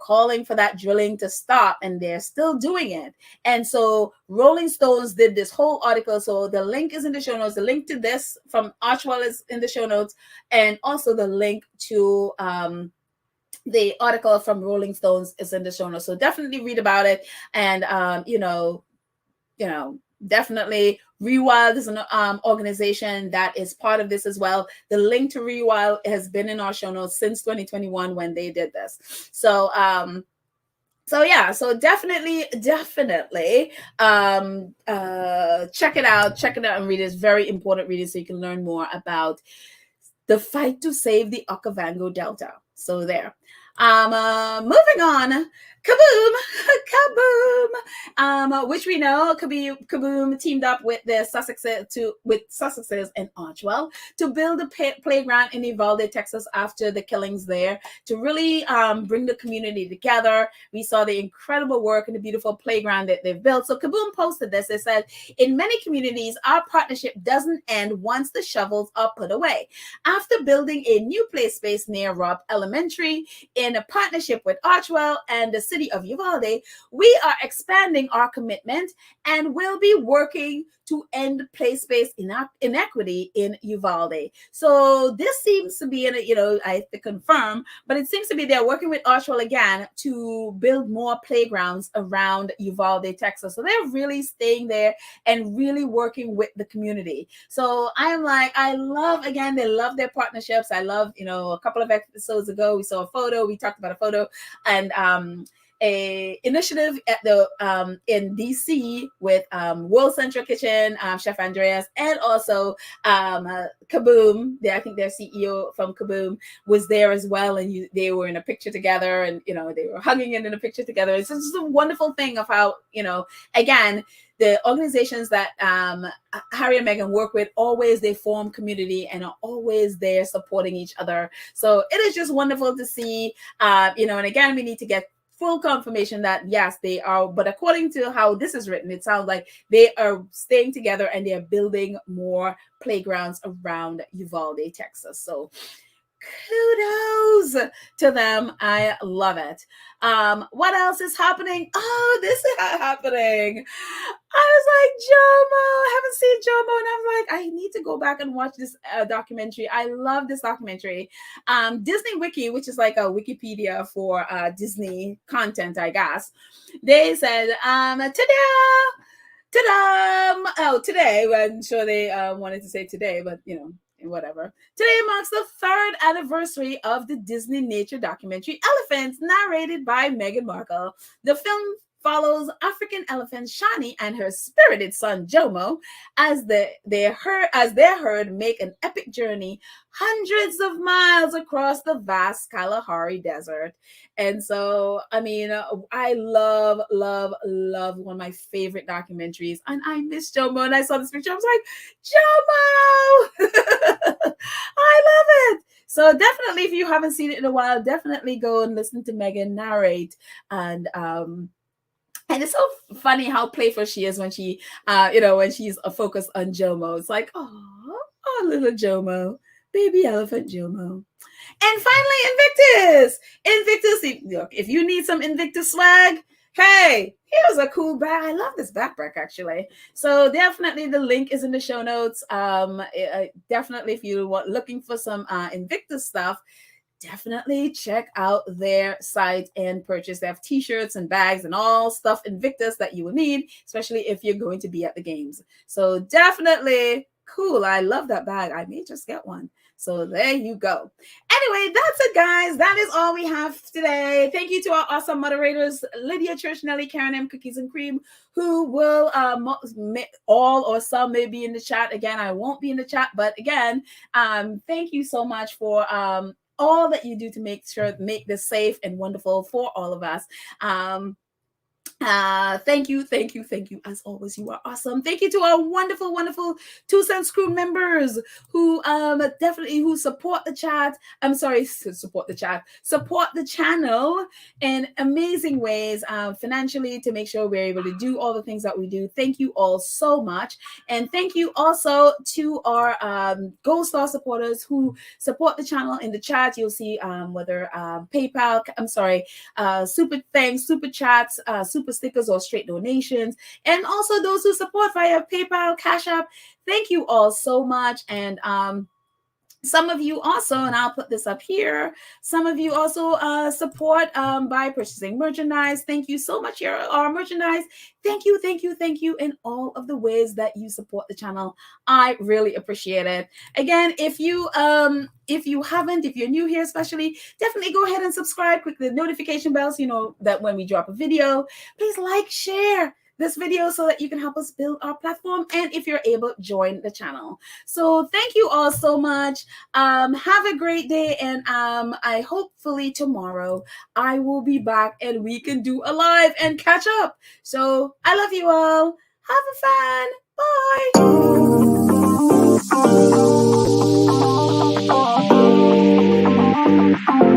calling for that drilling to stop, and they're still doing it. And so Rolling Stones did this whole article, so the link is in the show notes. The link to this from Archwell is in the show notes, and also the link to the article from Rolling Stones is in the show notes. So definitely read about it, and definitely Rewild is an organization that is part of this as well. The link to Rewild has been in our show notes since 2021 when they did this. So definitely check it out and read it. It's very important reading so you can learn more about the fight to save the Okavango Delta. So there. Moving on, Kaboom, Kaboom, which we know Kaboom teamed up with the Sussexes and Archwell to build a playground in Uvalde, Texas, after the killings there, to really bring the community together. We saw the incredible work and the beautiful playground that they've built. So Kaboom posted this. They said, in many communities, our partnership doesn't end once the shovels are put away. After building a new play space near Robb Elementary in a partnership with Archwell and the city of Uvalde, we are expanding our commitment and will be working to end play space inequity in Uvalde. So this seems to be, I have to confirm, but it seems to be they're working with Archwell again to build more playgrounds around Uvalde, Texas. So they're really staying there and really working with the community. So I'm like, they love their partnerships. I love, a couple of episodes ago, we saw a photo, we talked about a photo, and a initiative at the in DC with World Central Kitchen, Chef Andreas, and also Kaboom. I think their CEO from Kaboom was there as well, and they were in a picture together, and they were hugging in a picture together. It's just a wonderful thing of how again, the organizations that Harry and Meghan work with, always they form community and are always there supporting each other. So it is just wonderful to see, and again, we need to get full confirmation that yes, they are, but according to how this is written, it sounds like they are staying together and they are building more playgrounds around Uvalde, Texas. So kudos to them. I love it. What else is happening? Oh, this is happening. I was like, Jomo, I haven't seen Jomo, and I'm like, I need to go back and watch this documentary. I love this documentary. Disney Wiki, which is like a Wikipedia for Disney content, I guess. They said, today, I'm sure they wanted to say today, but whatever. Today marks the 3rd anniversary of the Disney nature documentary Elephants, narrated by Meghan Markle. The film follows African elephant Shani and her spirited son Jomo as their herd make an epic journey hundreds of miles across the vast Kalahari Desert. And so, I love one of my favorite documentaries, and I miss Jomo, and I saw this picture, I was like, Jomo! I love it. So definitely, if you haven't seen it in a while, definitely go and listen to Meghan narrate. And it's so funny how playful she is when she, when she's focused on Jomo. It's like, oh, little Jomo, baby elephant Jomo. And finally, Invictus. If you need some Invictus swag, hey, here's a cool bag. I love this backpack, actually. So definitely the link is in the show notes. Definitely, if you want looking for some Invictus stuff, definitely check out their site and purchase. They have t-shirts and bags and all stuff Invictus that you will need, especially if you're going to be at the games. So definitely cool. I love that bag. I may just get one. So there you go. Anyway, that's it, guys. That is all we have today. Thank you to our awesome moderators, Lydia Church, Nelly, Karen M, Cookies and Cream, who will all or some may be in the chat. Again, I won't be in the chat, but again, thank you so much for all that you do to make this safe and wonderful for all of us. Thank you as always. You are awesome. Thank you to our wonderful 2 Cents Crew members who definitely support the chat. Support the channel in amazing ways, financially, to make sure we're able to do all the things that we do. Thank you all so much. And thank you also to our Gold Star supporters who support the channel. In the chat, you'll see whether PayPal, super thanks, super chats, super stickers, or straight donations, and also those who support via PayPal, Cash App. Thank you all so much. And some of you also, and I'll put this up here, some of you also support by purchasing merchandise. Thank you so much. Our merchandise. Thank you in all of the ways that you support the channel. I really appreciate it. Again, if you're new here especially, definitely go ahead and subscribe. Click the notification bell so you know that when we drop a video. Please like, share this video so that you can help us build our platform. And if you're able, join the channel. So thank you all so much. Have a great day. And I hopefully tomorrow I will be back and we can do a live and catch up. So I love you all. Have a fun. Bye.